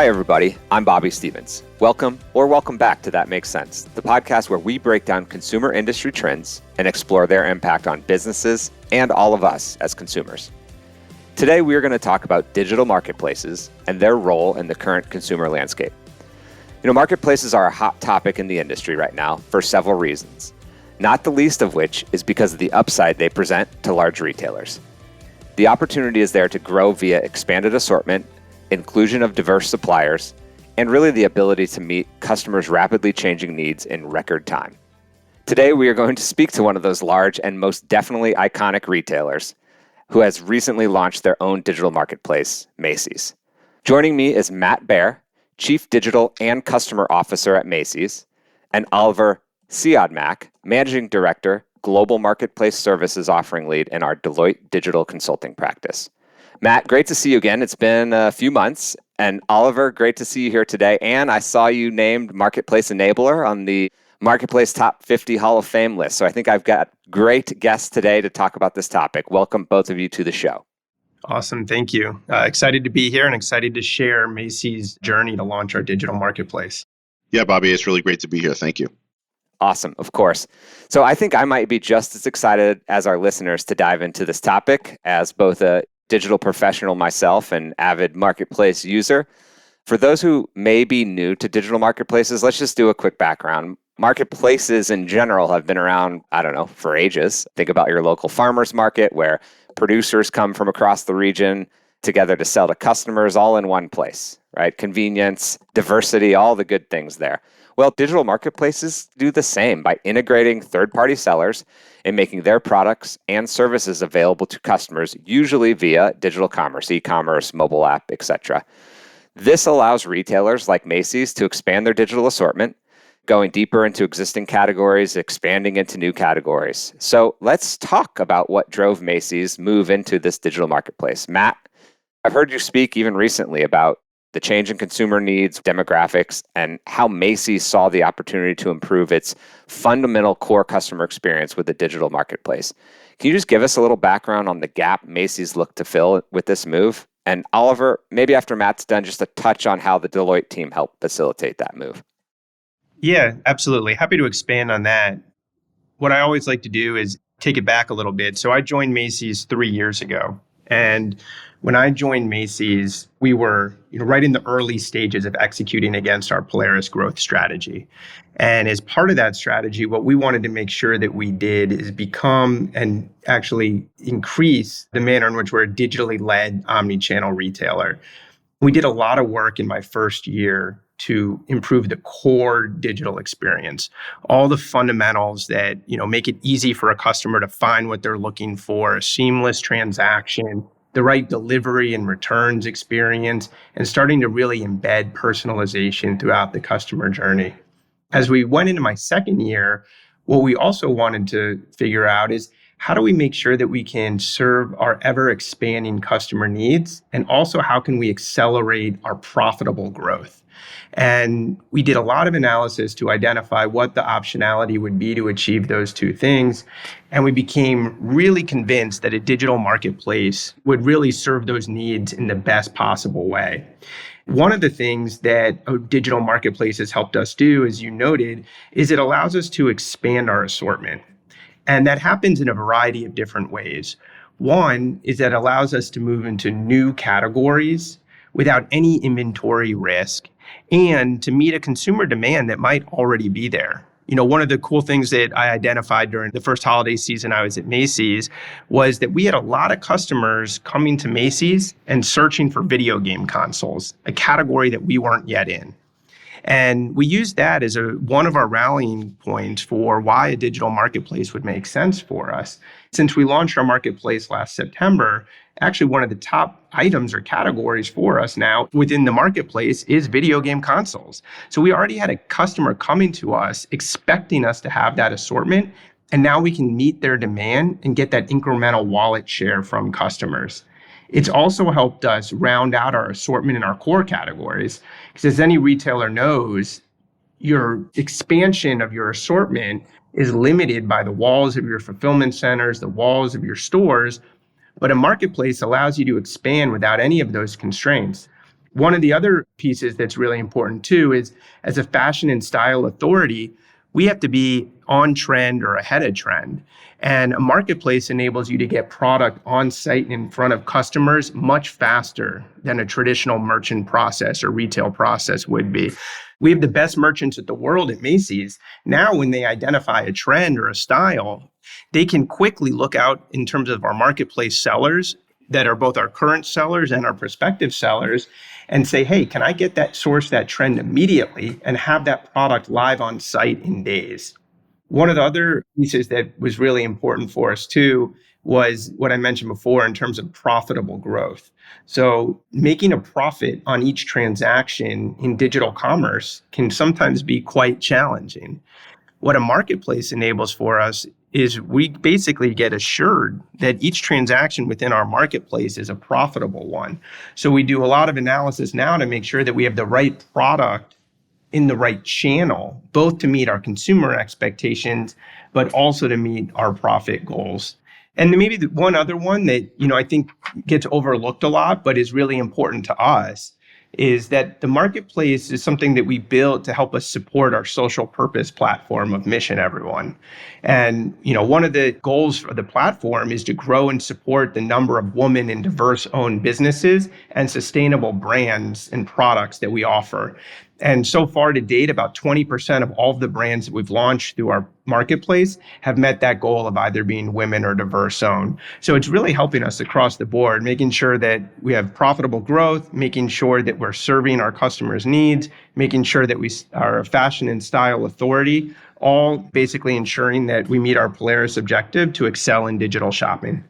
Hi, everybody. I'm Bobby Stevens. Welcome back to That Makes Sense, the podcast where we break down consumer industry trends and explore their impact on businesses and all of us as consumers. Today, we are going to talk about digital marketplaces and their role in the current consumer landscape. Marketplaces are a hot topic in the industry right now for several reasons, not the least of which is because of the upside they present to large retailers. The opportunity is there to grow via expanded assortment, inclusion of diverse suppliers, and really the ability to meet customers' rapidly changing needs in record time. Today, we are going to speak to one of those large and most definitely iconic retailers who has recently launched their own digital marketplace, Macy's. Joining me is Matt Baer, Chief Digital and Customer Officer at Macy's, and Oliver Siodmak, Managing Director, Global Marketplace Services Offering Lead in our Deloitte Digital Consulting practice. Matt, great to see you again. It's been a few months. And Oliver, great to see you here today. And I saw you named Marketplace Enabler on the Marketplace Top 50 Hall of Fame list. So I think I've got great guests today to talk about this topic. Welcome both of you to the show. Awesome. Thank you. Excited to be here and excited to share Macy's journey to launch our digital marketplace. Yeah, Bobby, it's really great to be here. Thank you. Awesome, of course. So I think I might be just as excited as our listeners to dive into this topic as both a digital professional myself and avid marketplace user. For those who may be new to digital marketplaces, let's just do a quick background. Marketplaces in general have been around, for ages. Think about your local farmers market where producers come from across the region together to sell to customers all in one place, right? Convenience, diversity, all the good things there. Well, digital marketplaces do the same by integrating third-party sellers and making their products and services available to customers, usually via digital commerce, e-commerce, mobile app, etc. This allows retailers like Macy's to expand their digital assortment, going deeper into existing categories, expanding into new categories. So let's talk about what drove Macy's move into this digital marketplace. Matt, I've heard you speak even recently about the change in consumer needs, demographics, and how Macy's saw the opportunity to improve its fundamental core customer experience with the digital marketplace. Can you just give us a little background on the gap Macy's looked to fill with this move? And Oliver, maybe after Matt's done, just a touch on how the Deloitte team helped facilitate that move. Yeah, absolutely. Happy to expand on that. What I always like to do is take it back a little bit. So I joined Macy's 3 years ago. And when I joined Macy's, we were right in the early stages of executing against our Polaris growth strategy. And as part of that strategy, what we wanted to make sure that we did is become and actually increase the manner in which we're a digitally led omnichannel retailer. We did a lot of work in my first year to improve the core digital experience, all the fundamentals that make it easy for a customer to find what they're looking for, a seamless transaction, the right delivery and returns experience, and starting to really embed personalization throughout the customer journey. As we went into my second year, what we also wanted to figure out is how do we make sure that we can serve our ever expanding customer needs? And also how can we accelerate our profitable growth? And we did a lot of analysis to identify what the optionality would be to achieve those two things. And we became really convinced that a digital marketplace would really serve those needs in the best possible way. One of the things that a digital marketplace has helped us do, as you noted, is it allows us to expand our assortment. And that happens in a variety of different ways. One is that it allows us to move into new categories without any inventory risk and to meet a consumer demand that might already be there. One of the cool things that I identified during the first holiday season I was at Macy's was that we had a lot of customers coming to Macy's and searching for video game consoles, a category that we weren't yet in. And we used that as one of our rallying points for why a digital marketplace would make sense for us. Since we launched our marketplace last September, actually one of the top items or categories for us now within the marketplace is video game consoles. So we already had a customer coming to us expecting us to have that assortment, and now we can meet their demand and get that incremental wallet share from customers. It's also helped us round out our assortment in our core categories, because as any retailer knows, your expansion of your assortment is limited by the walls of your fulfillment centers, the walls of your stores, but a marketplace allows you to expand without any of those constraints. One of the other pieces that's really important too is as a fashion and style authority, we have to be on trend or ahead of trend. And a marketplace enables you to get product on site and in front of customers much faster than a traditional merchant process or retail process would be. We have the best merchants at the world at Macy's. Now, when they identify a trend or a style, they can quickly look out in terms of our marketplace sellers that are both our current sellers and our prospective sellers and say, hey, can I get that source, that trend immediately and have that product live on site in days? One of the other pieces that was really important for us too was what I mentioned before in terms of profitable growth. So making a profit on each transaction in digital commerce can sometimes be quite challenging. What a marketplace enables for us is we basically get assured that each transaction within our marketplace is a profitable one. So we do a lot of analysis now to make sure that we have the right product in the right channel, both to meet our consumer expectations, but also to meet our profit goals. And maybe the one other one that, I think gets overlooked a lot, but is really important to us is that the marketplace is something that we built to help us support our social purpose platform of Mission Everyone. And, one of the goals for the platform is to grow and support the number of women and diverse owned businesses and sustainable brands and products that we offer. And so far to date, about 20% of all of the brands that we've launched through our marketplace have met that goal of either being women or diverse owned. So it's really helping us across the board, making sure that we have profitable growth, making sure that we're serving our customers' needs, making sure that we are a fashion and style authority, all basically ensuring that we meet our Polaris objective to excel in digital shopping.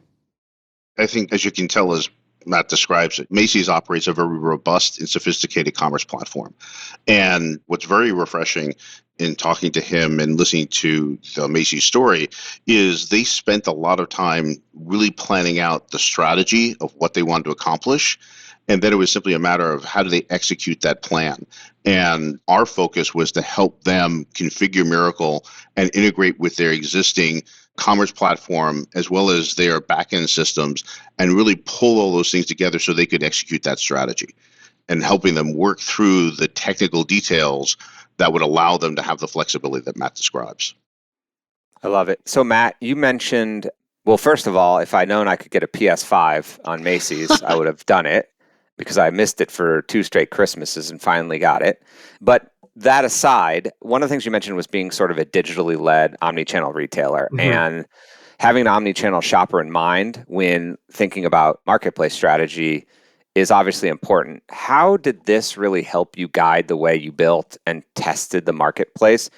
I think, as you can tell, as Matt describes it, Macy's operates a very robust and sophisticated commerce platform. And what's very refreshing in talking to him and listening to the Macy's story is they spent a lot of time really planning out the strategy of what they wanted to accomplish. And then it was simply a matter of how do they execute that plan. And our focus was to help them configure Miracle and integrate with their existing commerce platform as well as their back-end systems and really pull all those things together so they could execute that strategy and helping them work through the technical details that would allow them to have the flexibility that Matt describes. I love it. So Matt, you mentioned, well, first of all, if I'd known I could get a PS5 on Macy's, I would have done it because I missed it for 2 straight Christmases and finally got it. But that aside, one of the things you mentioned was being sort of a digitally led omnichannel retailer and having an omnichannel shopper in mind when thinking about marketplace strategy is obviously important. How did this really help you guide the way you built and tested the marketplace?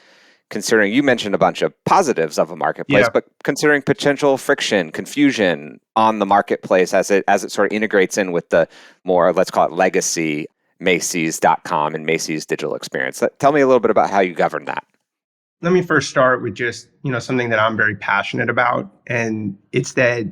Considering you mentioned a bunch of positives of a marketplace, but considering potential friction, confusion on the marketplace as it sort of integrates in with the more, let's call it legacy Macy's.com and Macy's digital experience. Tell me a little bit about how you govern that. Let me first start with just, something that I'm very passionate about. And it's that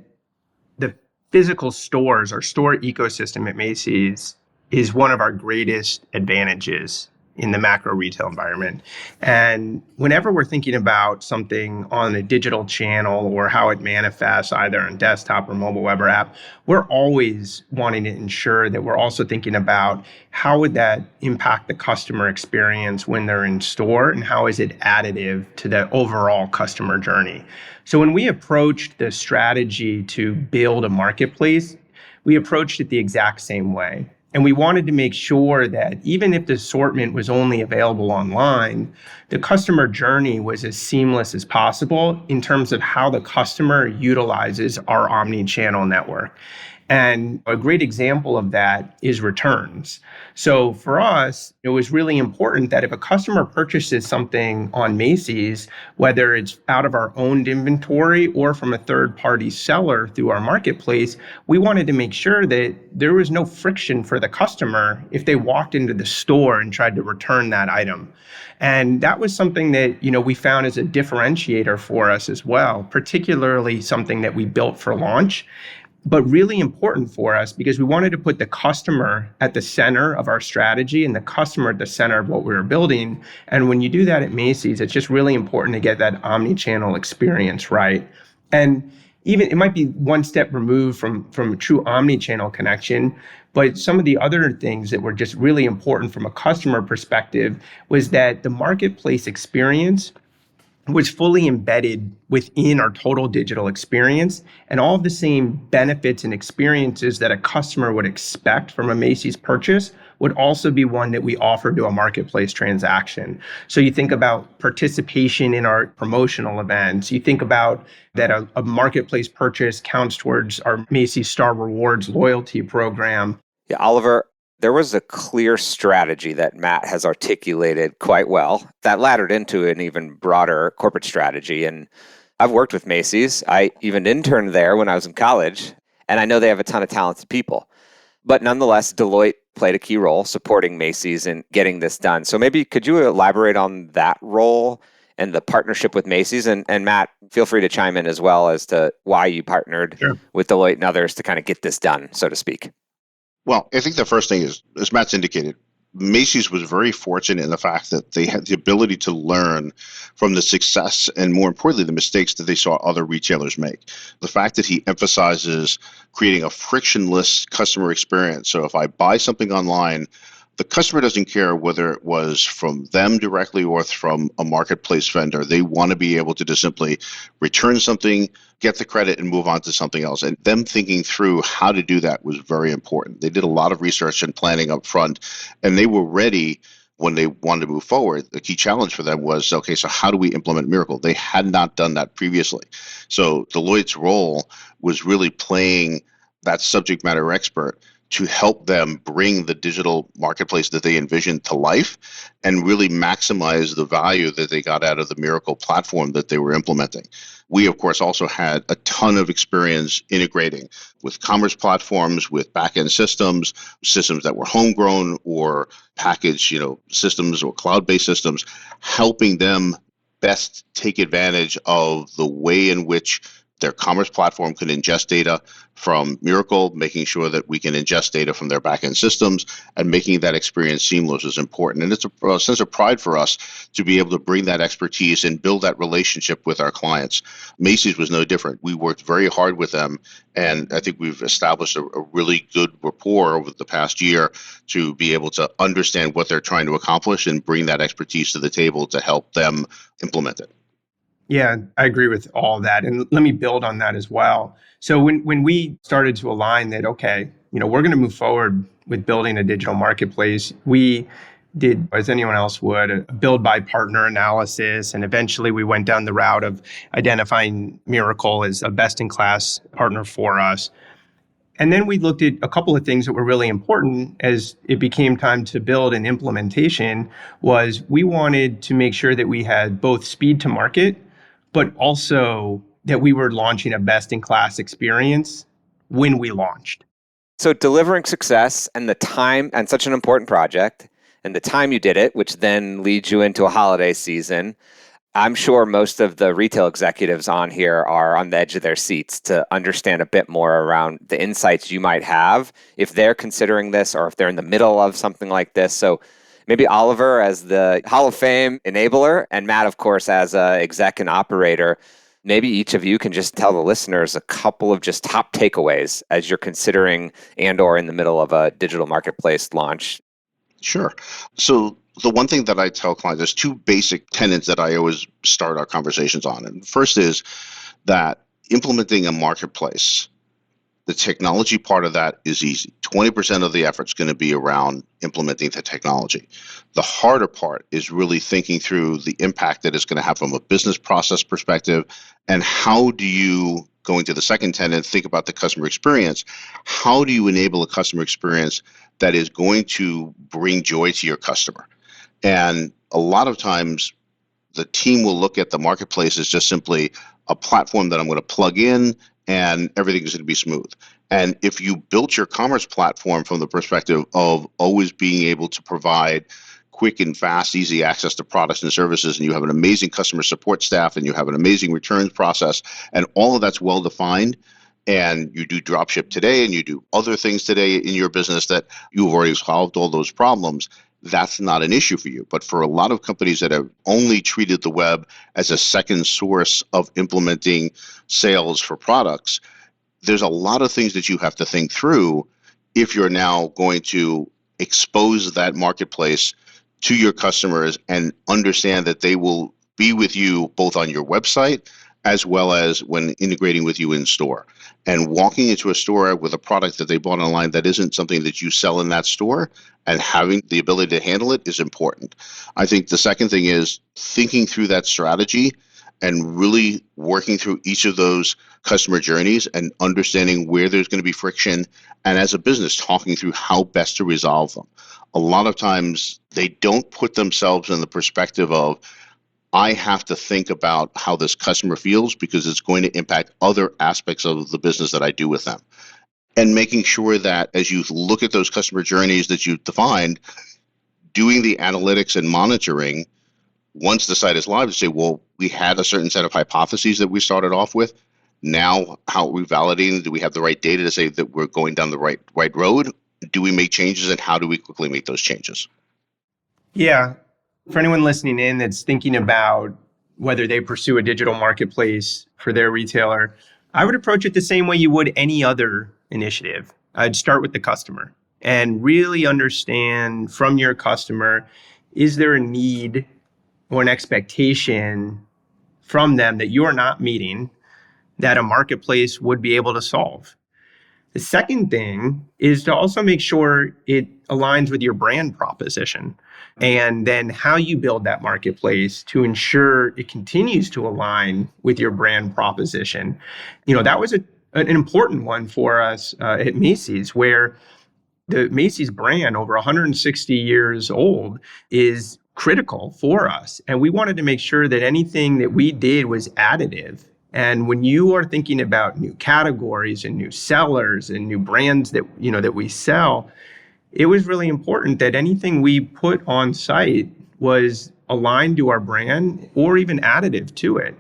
the physical stores or store ecosystem at Macy's is one of our greatest advantages in the macro retail environment. And whenever we're thinking about something on a digital channel or how it manifests either on desktop or mobile web or app, we're always wanting to ensure that we're also thinking about how would that impact the customer experience when they're in store and how is it additive to the overall customer journey. So when we approached the strategy to build a marketplace, we approached it the exact same way. And we wanted to make sure that even if the assortment was only available online, the customer journey was as seamless as possible in terms of how the customer utilizes our omni-channel network. And a great example of that is returns. So for us, it was really important that if a customer purchases something on Macy's, whether it's out of our owned inventory or from a third-party seller through our marketplace, we wanted to make sure that there was no friction for the customer if they walked into the store and tried to return that item. And that was something that, we found as a differentiator for us as well, particularly something that we built for launch. But really important for us because we wanted to put the customer at the center of our strategy and the customer at the center of what we were building. And when you do that at Macy's, it's just really important to get that omni-channel experience right. And even it might be one step removed from a true omni-channel connection. But some of the other things that were just really important from a customer perspective was that the marketplace experience was fully embedded within our total digital experience, and all of the same benefits and experiences that a customer would expect from a Macy's purchase would also be one that we offer to a marketplace transaction. So you think about participation in our promotional events. You think about that a marketplace purchase counts towards our Macy's Star Rewards loyalty program. Yeah, Oliver, there was a clear strategy that Matt has articulated quite well that laddered into an even broader corporate strategy. And I've worked with Macy's. I even interned there when I was in college, and I know they have a ton of talented people. But nonetheless, Deloitte played a key role supporting Macy's in getting this done. So maybe could you elaborate on that role and the partnership with Macy's? And Matt, feel free to chime in as well as to why you partnered with Deloitte and others to kind of get this done, so to speak. Well, I think the first thing is, as Matt's indicated, Macy's was very fortunate in the fact that they had the ability to learn from the success and, more importantly, the mistakes that they saw other retailers make. The fact that he emphasizes creating a frictionless customer experience. So if I buy something online, the customer doesn't care whether it was from them directly or from a marketplace vendor. They want to be able to just simply return something, get the credit, and move on to something else. And them thinking through how to do that was very important. They did a lot of research and planning up front, and they were ready when they wanted to move forward. The key challenge for them was, okay, so how do we implement Miracle? They had not done that previously. So Deloitte's role was really playing that subject matter expert to help them bring the digital marketplace that they envisioned to life and really maximize the value that they got out of the Miracle platform that they were implementing. We, of course, also had a ton of experience integrating with commerce platforms, with back-end systems, systems that were homegrown or packaged, systems or cloud-based systems, helping them best take advantage of the way in which their commerce platform can ingest data from Miracle, making sure that we can ingest data from their backend systems, and making that experience seamless is important. And it's a sense of pride for us to be able to bring that expertise and build that relationship with our clients. Macy's was no different. We worked very hard with them, and I think we've established a really good rapport over the past year to be able to understand what they're trying to accomplish and bring that expertise to the table to help them implement it. Yeah, I agree with all that. And let me build on that as well. So when we started to align that, okay, we're going to move forward with building a digital marketplace, we did, as anyone else would, a build by partner analysis. And eventually we went down the route of identifying Miracle as a best-in-class partner for us. And then we looked at a couple of things that were really important as it became time to build an implementation. Was we wanted to make sure that we had both speed to market, but also that we were launching a best-in-class experience when we launched. So delivering success and the time, and such an important project, and the time you did it, which then leads you into a holiday season. I'm sure most of the retail executives on here are on the edge of their seats to understand a bit more around the insights you might have if they're considering this or if they're in the middle of something like this. So maybe Oliver as the Hall of Fame enabler and Matt, of course, as an exec and operator, maybe each of you can just tell the listeners a couple of just top takeaways as you're considering and or in the middle of a digital marketplace launch. Sure. So the one thing that I tell clients, there's two basic tenets that I always start our conversations on. And first is that implementing a marketplace, the technology part of that is easy. 20% of the effort is going to be around implementing the technology. The harder part is really thinking through the impact that it's going to have from a business process perspective, and how do you, going to the second tenet, think about the customer experience. How do you enable a customer experience that is going to bring joy to your customer? And a lot of times the team will look at the marketplace as just simply a platform that I'm going to plug in and everything is going to be smooth. And if you built your commerce platform from the perspective of always being able to provide quick and fast, easy access to products and services, and you have an amazing customer support staff, and you have an amazing returns process, and all of that's well defined, and you do dropship today, and you do other things today in your business that you've already solved all those problems, that's not an issue for you. But for a lot of companies that have only treated the web as a second source of implementing sales for products, there's a lot of things that you have to think through if you're now going to expose that marketplace to your customers and understand that they will be with you both on your website as well as when integrating with you in store. And walking into a store with a product that they bought online that isn't something that you sell in that store and having the ability to handle it is important. I think the second thing is thinking through that strategy and really working through each of those customer journeys and understanding where there's going to be friction, and as a business talking through how best to resolve them. A lot of times they don't put themselves in the perspective of, I have to think about how this customer feels because it's going to impact other aspects of the business that I do with them. And making sure that as you look at those customer journeys that you defined, doing the analytics and monitoring once the site is live to say, well, we had a certain set of hypotheses that we started off with. Now, how are we validating? Do we have the right data to say that we're going down the right road? Do we make changes, and how do we quickly make those changes? Yeah. For anyone listening in that's thinking about whether they pursue a digital marketplace for their retailer, I would approach it the same way you would any other initiative. I'd start with the customer and really understand from your customer, is there a need or an expectation from them that you are not meeting that a marketplace would be able to solve? The second thing is to also make sure it aligns with your brand proposition, and then how you build that marketplace to ensure it continues to align with your brand proposition. That was an important one for us at Macy's, where the Macy's brand, over 160 years old, is critical for us. And we wanted to make sure that anything that we did was additive. And when you are thinking about new categories and new sellers and new brands that we sell, it was really important that anything we put on site was aligned to our brand or even additive to it.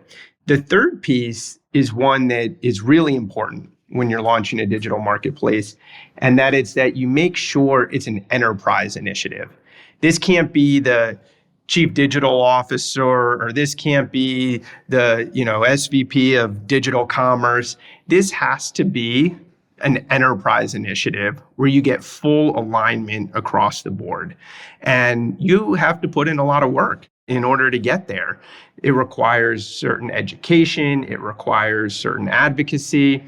The third piece is one that is really important when you're launching a digital marketplace, and that is that you make sure it's an enterprise initiative. This can't be the chief digital officer, or this can't be the SVP of digital commerce. This has to be an enterprise initiative where you get full alignment across the board. And you have to put in a lot of work in order to get there. It requires certain education, it requires certain advocacy,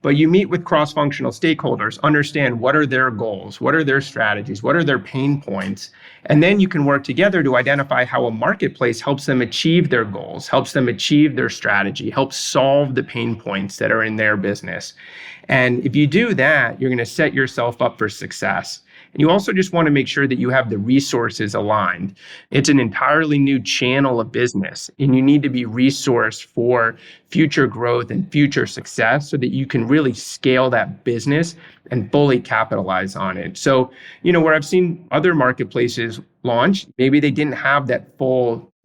but you meet with cross-functional stakeholders, understand what are their goals, what are their strategies, what are their pain points, and then you can work together to identify how a marketplace helps them achieve their goals, helps them achieve their strategy, helps solve the pain points that are in their business. And if you do that, you're going to set yourself up for success. And you also just want to make sure that you have the resources aligned. It's an entirely new channel of business, and you need to be resourced for future growth and future success so that you can really scale that business and fully capitalize on it. So, where I've seen other marketplaces launch, maybe they didn't have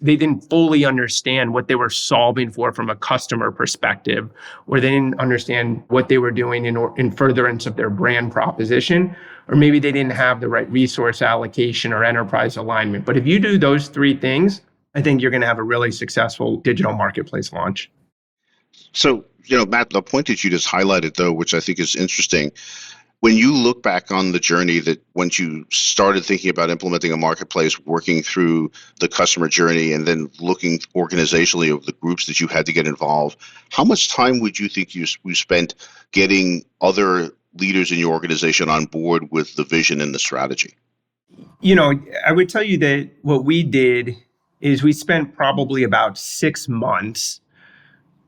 they didn't fully understand what they were solving for from a customer perspective, or they didn't understand what they were doing in furtherance of their brand proposition, or maybe they didn't have the right resource allocation or enterprise alignment. But if you do those three things, I think you're going to have a really successful digital marketplace launch. So, Matt, the point that you just highlighted, though, which I think is interesting, when you look back on the journey that once you started thinking about implementing a marketplace, working through the customer journey, and then looking organizationally of the groups that you had to get involved, how much time would you think you spent getting other leaders in your organization on board with the vision and the strategy? I would tell you that what we did is we spent probably about 6 months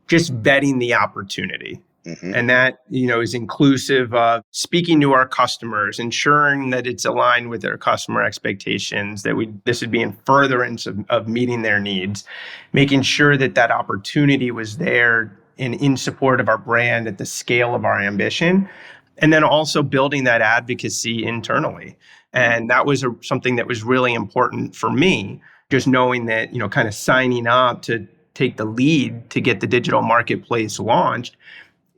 just vetting the opportunity. Mm-hmm. And that, is inclusive of speaking to our customers, ensuring that it's aligned with their customer expectations, that this would be in furtherance of meeting their needs, making sure that opportunity was there and in support of our brand at the scale of our ambition, and then also building that advocacy internally. And that was something that was really important for me, just knowing that, kind of signing up to take the lead to get the digital marketplace launched.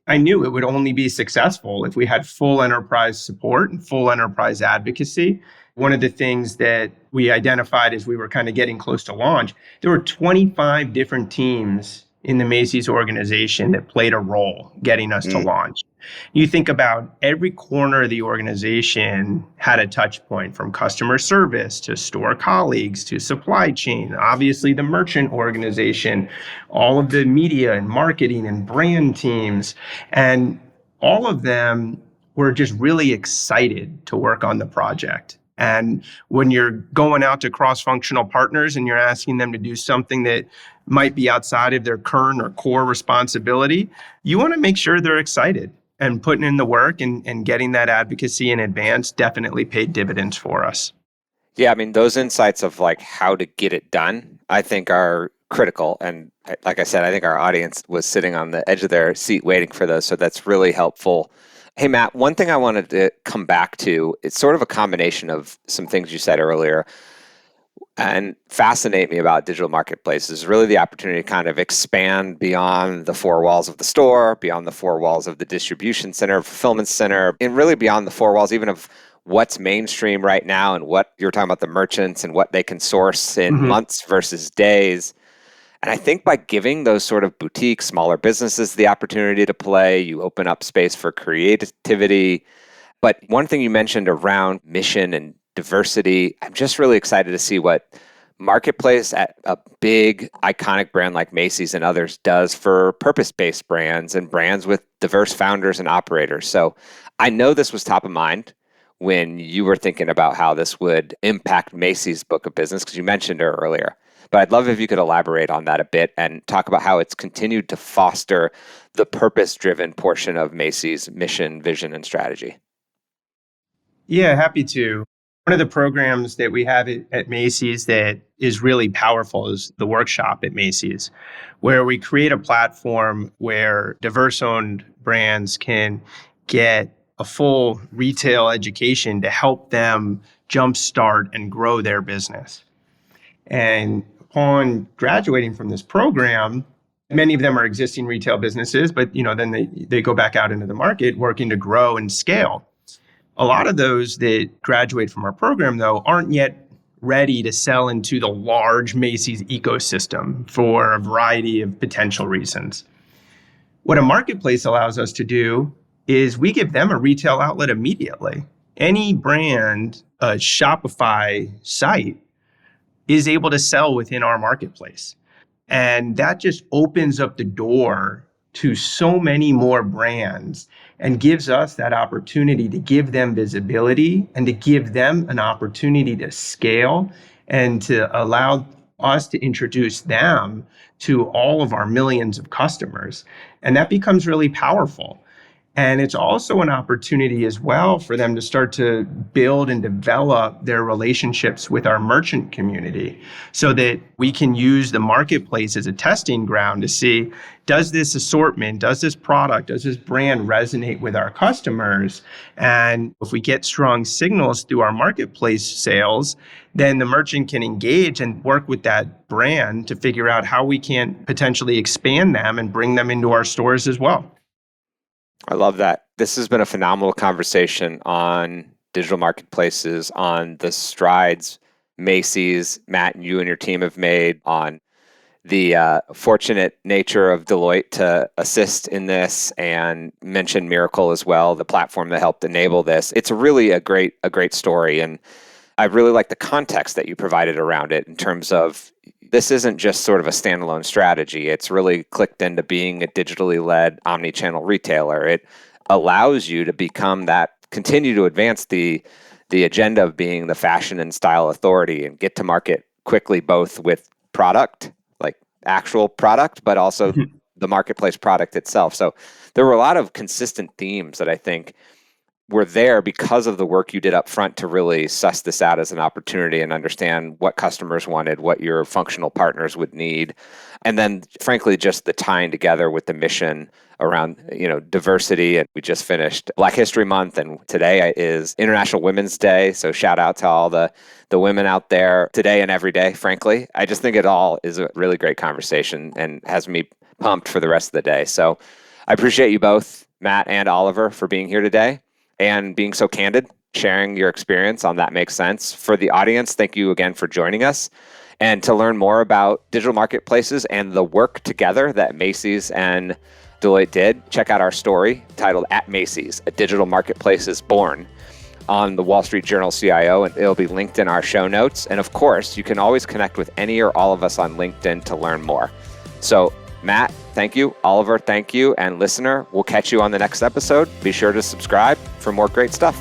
I knew it would only be successful if we had full enterprise support and full enterprise advocacy. one of the things that we identified as we were kind of getting close to launch, there were 25 different teams in the Macy's organization that played a role getting us to launch. You think about every corner of the organization had a touch point, from customer service to store colleagues to supply chain, obviously the merchant organization, all of the media and marketing and brand teams. And all of them were just really excited to work on the project. And when you're going out to cross-functional partners and you're asking them to do something that might be outside of their current or core responsibility, you want to make sure they're excited. And putting in the work and getting that advocacy in advance definitely paid dividends for us. Yeah, I mean, those insights of like how to get it done, I think are critical. And like I said, I think our audience was sitting on the edge of their seat waiting for those. So that's really helpful. Hey, Matt, one thing I wanted to come back to, it's sort of a combination of some things you said earlier and fascinate me about digital marketplaces, really the opportunity to kind of expand beyond the four walls of the store, beyond the four walls of the distribution center, fulfillment center, and really beyond the four walls even of what's mainstream right now and what you're talking about, the merchants and what they can source in months versus days. And I think by giving those sort of boutique, smaller businesses the opportunity to play, you open up space for creativity. But one thing you mentioned around mission and diversity, I'm just really excited to see what Marketplace at a big, iconic brand like Macy's and others does for purpose-based brands and brands with diverse founders and operators. So I know this was top of mind when you were thinking about how this would impact Macy's book of business, because you mentioned it earlier. But I'd love if you could elaborate on that a bit and talk about how it's continued to foster the purpose-driven portion of Macy's mission, vision, and strategy. Yeah, happy to. One of the programs that we have at Macy's that is really powerful is the workshop at Macy's, where we create a platform where diverse-owned brands can get a full retail education to help them jumpstart and grow their business. And upon graduating from this program, many of them are existing retail businesses, but then they go back out into the market working to grow and scale. A lot of those that graduate from our program, though, aren't yet ready to sell into the large Macy's ecosystem for a variety of potential reasons. What a marketplace allows us to do is we give them a retail outlet immediately. Any brand, a Shopify site, is able to sell within our marketplace. And that just opens up the door to so many more brands and gives us that opportunity to give them visibility and to give them an opportunity to scale and to allow us to introduce them to all of our millions of customers. And that becomes really powerful. And it's also an opportunity as well for them to start to build and develop their relationships with our merchant community so that we can use the marketplace as a testing ground to see, does this assortment, does this product, does this brand resonate with our customers? And if we get strong signals through our marketplace sales, then the merchant can engage and work with that brand to figure out how we can potentially expand them and bring them into our stores as well. I love that. This has been a phenomenal conversation on digital marketplaces, on the strides Macy's, Matt, and you and your team have made, on the fortunate nature of Deloitte to assist in this, and mention Miracle as well, the platform that helped enable this. It's really a great story, and I really like the context that you provided around it in terms of this isn't just sort of a standalone strategy. It's really clicked into being a digitally led omnichannel retailer. It allows you to become that, continue to advance the agenda of being the fashion and style authority and get to market quickly, both with product, like actual product, but also the marketplace product itself. So there were a lot of consistent themes that I think were there because of the work you did up front to really suss this out as an opportunity and understand what customers wanted, what your functional partners would need. And then frankly, just the tying together with the mission around, diversity. And we just finished Black History Month, and today is International Women's Day. So shout out to all the women out there today and every day, frankly. I just think it all is a really great conversation and has me pumped for the rest of the day. So I appreciate you both, Matt and Oliver, for being here today and being so candid sharing your experience on That Makes Sense. For the audience, thank you again for joining us. And to learn more about digital marketplaces and the work together that Macy's and Deloitte did, check out our story titled At Macy's, a Digital Marketplace is Born, on the Wall Street Journal CIO, and it'll be linked in our show notes. And of course, you can always connect with any or all of us on LinkedIn to learn more. So Matt, thank you. Oliver, thank you. And listener, we'll catch you on the next episode. Be sure to subscribe for more great stuff.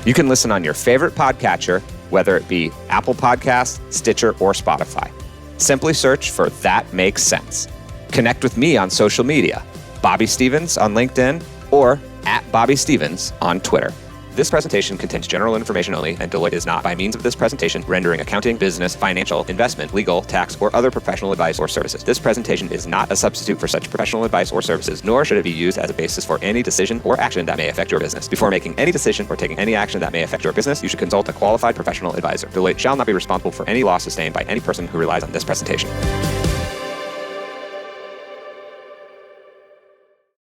You can listen on your favorite podcatcher, whether it be Apple Podcasts, Stitcher, or Spotify. Simply search for That Makes Sense. Connect with me on social media, Bobby Stevens on LinkedIn or at Bobby Stevens on Twitter. This presentation contains general information only, and Deloitte is not, by means of this presentation, rendering accounting, business, financial, investment, legal, tax, or other professional advice or services. This presentation is not a substitute for such professional advice or services, nor should it be used as a basis for any decision or action that may affect your business. Before making any decision or taking any action that may affect your business, you should consult a qualified professional advisor. Deloitte shall not be responsible for any loss sustained by any person who relies on this presentation.